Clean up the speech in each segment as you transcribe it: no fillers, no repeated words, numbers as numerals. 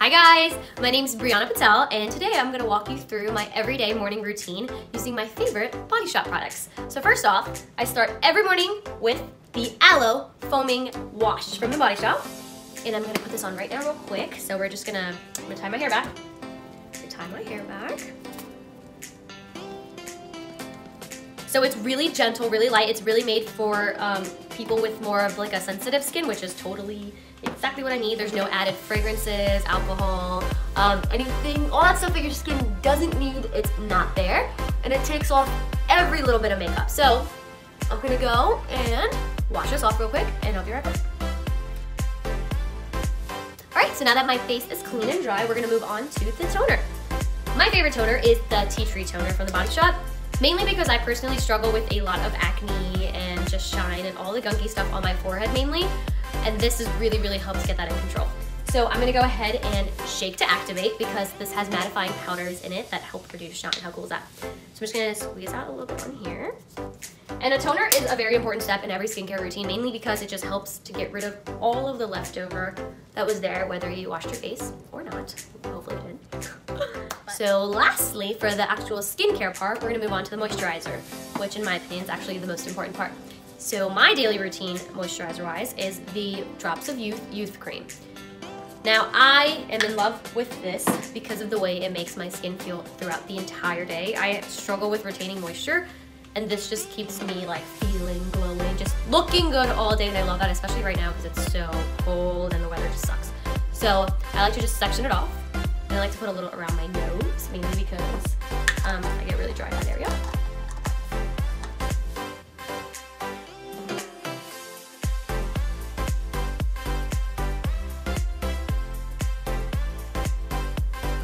Hi guys, my name is Briyana Patel, and today I'm going to walk you through my everyday morning routine using my favorite Body Shop products. So first off, I start every morning with the Aloe Foaming Wash from the Body Shop. And I'm going to put this on right now real quick. So we're just going to, I'm going to tie my hair back. So it's really gentle, really light. It's really made for people with more of like a sensitive skin, which is totally exactly what I need. There's no added fragrances, alcohol, anything, all that stuff that your skin doesn't need, it's not there. And it takes off every little bit of makeup. So I'm gonna go and wash this off real quick and I'll be right back. All right, so now that my face is clean and dry, we're gonna move on to the toner. My favorite toner is the Tea Tree Toner from the Body Shop, mainly because I personally struggle with a lot of acne and just shine and all the gunky stuff on my forehead mainly, and this is really helps get that in control. So I'm gonna go ahead and shake to activate because this has mattifying powders in it that help produce shine. How cool is that? So I'm just gonna squeeze out a little bit on here. And a toner is a very important step in every skincare routine, mainly because it just helps to get rid of all of the leftover that was there, whether you washed your face or not. Hopefully you did. So lastly, for the actual skincare part, we're gonna move on to the moisturizer, which in my opinion is actually the most important part. So my daily routine, moisturizer-wise, is the Drops of Youth Cream. Now I am in love with this because of the way it makes my skin feel throughout the entire day. I struggle with retaining moisture, and this just keeps me like feeling glowing, just looking good all day, and I love that, especially right now because it's so cold and the weather just sucks. So I like to just section it off, and I like to put a little around my nose, mainly because I get really dry in that area.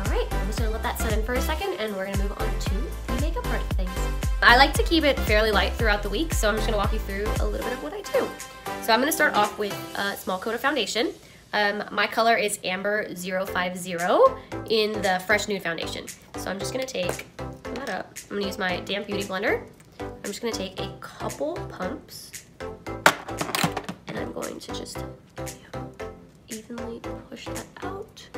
Alright, I'm just going to let that set in for a second, and we're going to move on to the makeup part of things. I like to keep it fairly light throughout the week, so I'm just going to walk you through a little bit of what I do. So I'm going to start off with a small coat of foundation. My color is Amber 050 in the Fresh Nude Foundation. So I'm just going to take that up. I'm going to use my damp beauty blender. I'm just going to take a couple pumps, and I'm going to just evenly push that out.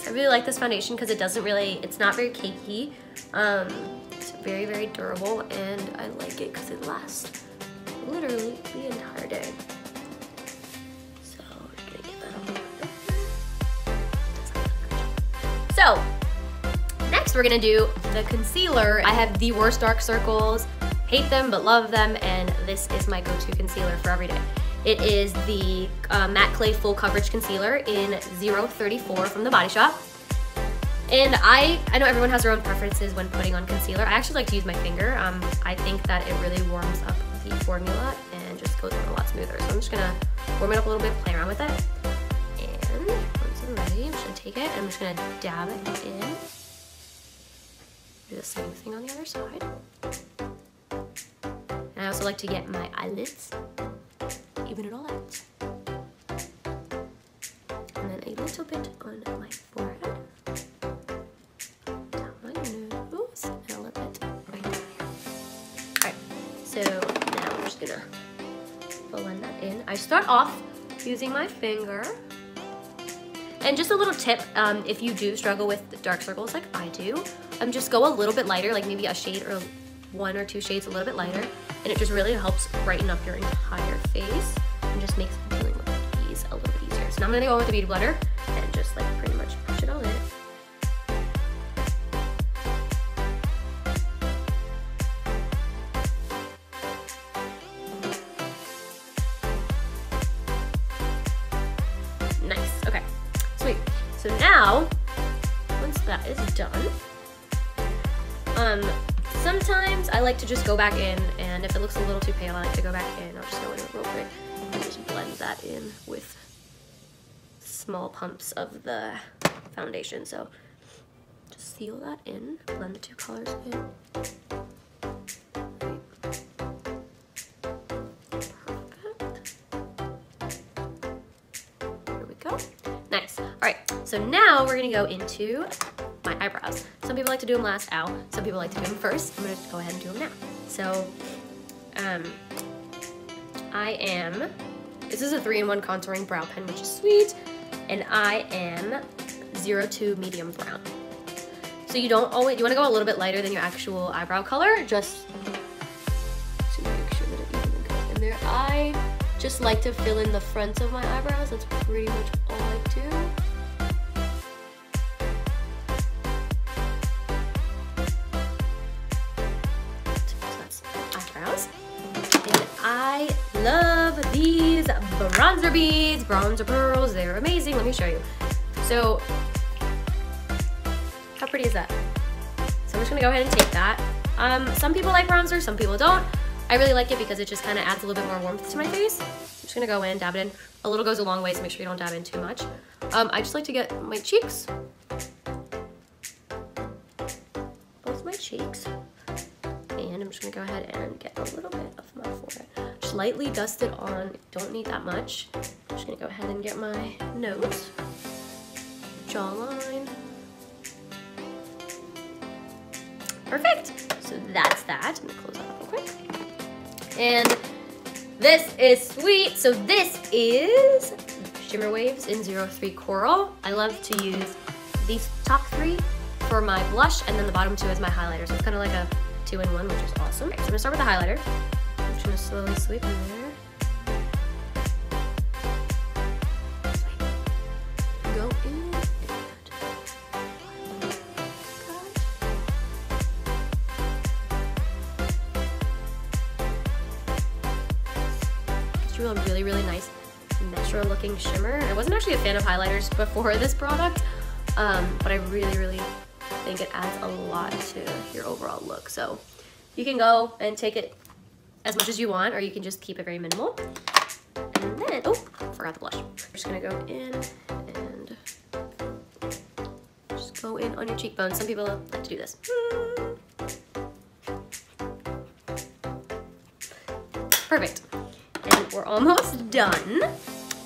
I really like this foundation because it's not very cakey. It's very durable, and I like it because it lasts literally the entire day. So we're just gonna get that on. So next we're gonna do the concealer. I have the worst dark circles, hate them but love them, and this is my go-to concealer for every day. It is the Matte Clay Full Coverage Concealer in 034 from the Body Shop. And I know everyone has their own preferences when putting on concealer. I actually like to use my finger. I think that it really warms up the formula and just goes on a lot smoother. So I'm just gonna warm it up a little bit, play around with it. And once I'm ready, I'm just gonna take it and I'm just gonna dab it in. Do the same thing on the other side. And I also like to get my eyelids, even it all out. And then a little bit on my forehead, down my nose, and a little bit right down here. Alright, so now I'm just gonna blend that in. I start off using my finger. And just a little tip, if you do struggle with dark circles like I do, just go a little bit lighter, like maybe a shade or 1 or 2 shades a little bit lighter, and it just really helps brighten up your entire face and just makes dealing with these a little bit easier. So now I'm gonna go with the beauty blender and just like pretty much push it all in. Nice, okay, sweet. So now, once that is done, sometimes I like to just go back in, and if it looks a little too pale, I like to go back in. I'll just go in real quick and just blend that in with small pumps of the foundation. So just seal that in, blend the two colors in. Perfect. There we go. Nice. All right, so now we're gonna go into my eyebrows. Some people like to do them last, some people like to do them first. I'm gonna go ahead and do them now. So I am This is a 3-in-1 contouring brow pen, which is sweet. And I am 02 medium brown. So you don't always, you want to go a little bit lighter than your actual eyebrow color, just to make sure that it even goes in there. I just like to fill in the fronts of my eyebrows. That's pretty much all I do. And I love these bronzer beads, bronzer pearls. They're amazing. Let me show you. So, how pretty is that? So I'm just gonna go ahead and take that. Some people like bronzer, some people don't. I really like it because it just kind of adds a little bit more warmth to my face. I'm just gonna go in, dab it in. A little goes a long way, so make sure you don't dab in too much. I just like to get my cheeks. Both my cheeks. And I'm just gonna go ahead and get a little bit of my forehead. Just lightly dust it on, don't need that much. I'm just gonna go ahead and get my nose, jawline. Perfect, so that's that. I'm gonna close that up real quick. And this is sweet. So this is Shimmer Waves in 03 Coral. I love to use these top 3 for my blush, and then the bottom 2 is my highlighter. So it's kind of like a 2-in-1, which is awesome. Okay, so I'm gonna start with the highlighter. I'm just gonna slowly sweep in there. Sweep. Go in and gives you a really, really nice natural looking shimmer. I wasn't actually a fan of highlighters before this product, but I really, really think it adds a lot to your overall look. So you can go and take it as much as you want, or you can just keep it very minimal. And then, oh, forgot the blush. I'm just gonna go in and just go in on your cheekbones. Some people like to do this. Perfect. And we're almost done.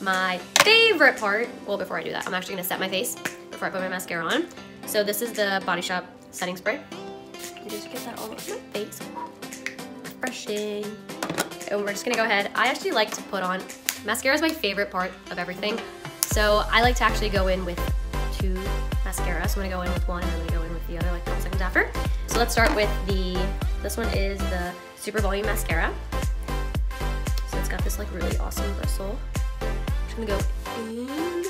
My favorite part, well, before I do that, I'm actually gonna set my face before I put my mascara on. So this is the Body Shop setting spray. You just get that all over my face. Refreshing. And we're just gonna go ahead. I actually like to put on, mascara is my favorite part of everything. So I like to actually go in with 2 mascaras. So I'm gonna go in with one and I'm gonna go in with the other like a couple seconds after. So let's start with this one is the Super Volume Mascara. So it's got this like really awesome bristle. I'm just gonna go in and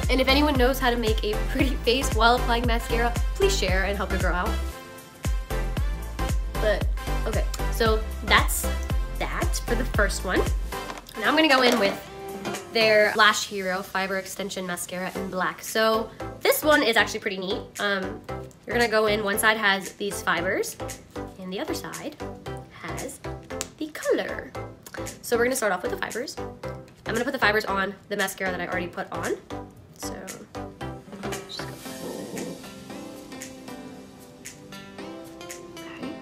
And if anyone knows how to make a pretty face while applying mascara, please share and help her grow out. But, okay, so that's that for the first one. Now I'm gonna go in with their Lash Hero Fiber Extension Mascara in black. So this one is actually pretty neat. You're gonna go in, one side has these fibers, and the other side has the color. So we're gonna start off with the fibers. I'm gonna put the fibers on the mascara that I already put on. So, just go. Okay.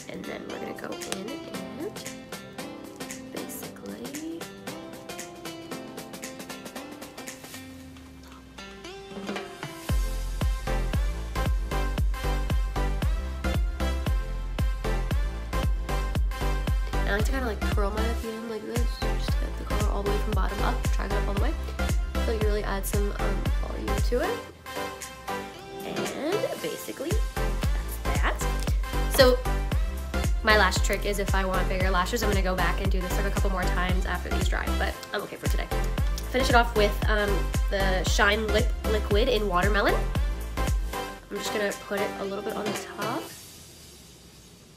And then we're gonna go in and basically I like to kind of like curl mine at the end like this, just to get the color all the way from bottom up, drag it up all the way. So you really add some volume to it. And basically, that's that. So my lash trick is if I want bigger lashes, I'm gonna go back and do this like a couple more times after these dry, but I'm okay for today. Finish it off with the Shine Lip Liquid in Watermelon. I'm just gonna put it a little bit on the top,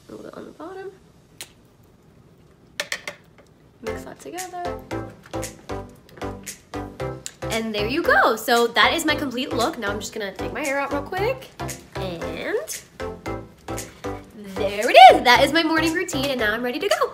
a little bit on the bottom. Mix that together. And there you go. So that is my complete look. Now I'm just gonna take my hair out real quick. And there it is. That is my morning routine, and now I'm ready to go.